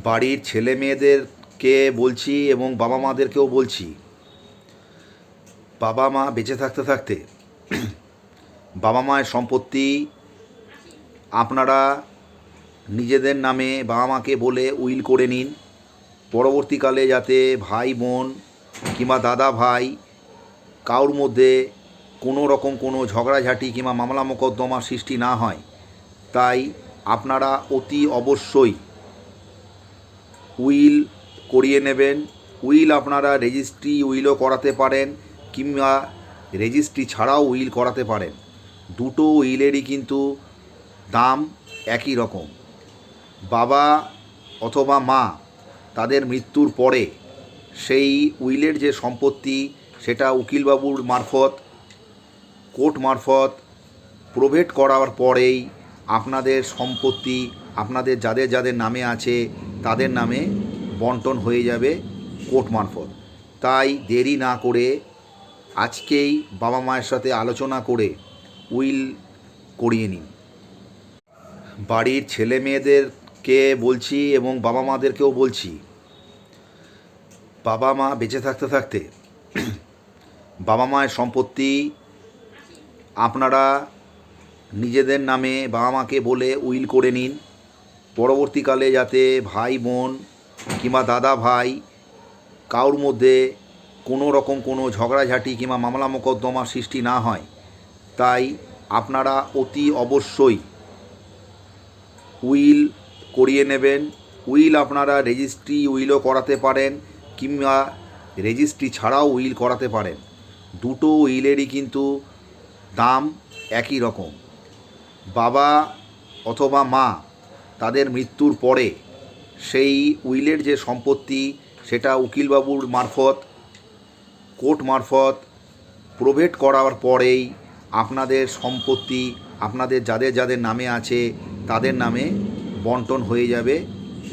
বাড়ির ছেলে মেয়েদেরকে বলছি এবং বাবা মাদেরকেও বলছি, বাবা মা বেঁচে থাকতে থাকতে বাবা মায়ের সম্পত্তি আপনারা নিজেদের নামে বাবা মাকে বলে উইল করে নিন। পরবর্তীকালে যাতে ভাই বোন কিংবা দাদা ভাই কারোর মধ্যে কোনো রকম কোনো ঝগড়াঝাঁটি কিংবা মামলা মোকদ্দমা সৃষ্টি না হয়, তাই আপনারা অতি অবশ্যই উইল করিয়ে নেবেন। উইল আপনারা রেজিস্ট্রি উইলও করাতে পারেন কিংবা রেজিস্ট্রি ছাড়াও উইল করাতে পারেন। দুটো উইলেরই কিন্তু দাম একই রকম। বাবা অথবা মা তাদের মৃত্যুর পরে সেই উইলের যে সম্পত্তি সেটা উকিলবাবুর মারফত কোর্ট মারফত প্রোভেট করার পরেই আপনাদের সম্পত্তি আপনাদের যাদের যাদের নামে আছে তাদের নামে বন্টন হয়ে যাবে কোর্ট মারফত। তাই দেরি না করে আজকেই বাবা মায়ের সাথে আলোচনা করে উইল করিয়ে নিন। বাড়ির ছেলে মেয়েদেরকে বলছি এবং বাবা মাদেরকেও বলছি, বাবা মা বেঁচে থাকতে থাকতে বাবা মায়ের সম্পত্তি আপনারা নিজেদের নামে বাবা মাকে বলে উইল করে নিন। পরবর্তীকালে যাতে ভাই বোন কিংবা দাদা ভাই কারোর মধ্যে কোনো রকম কোনো ঝগড়াঝাঁটি কিংবা মামলা মোকদ্দমা সৃষ্টি না হয়, তাই আপনারা অতি অবশ্যই উইল করিয়ে নেবেন। উইল আপনারা রেজিস্ট্রি উইলও করাতে পারেন কিংবা রেজিস্ট্রি ছাড়াও উইল করাতে পারেন। দুটো উইলেরই কিন্তু দাম একই রকম। বাবা অথবা মা তাদের মৃত্যুর পরে সেই উইলের যে সম্পত্তি সেটা উকিলবাবুর মারফত কোর্ট মারফত প্রোভেট করার পরেই আপনাদের সম্পত্তি আপনাদের যাদের যাদের নামে আছে তাদের নামে বন্টন হয়ে যাবে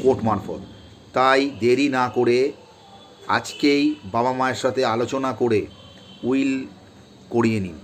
কোর্ট মারফত। তাই দেরি না করে আজকেই বাবা মায়ের সাথে আলোচনা করে উইল করিয়ে নিন।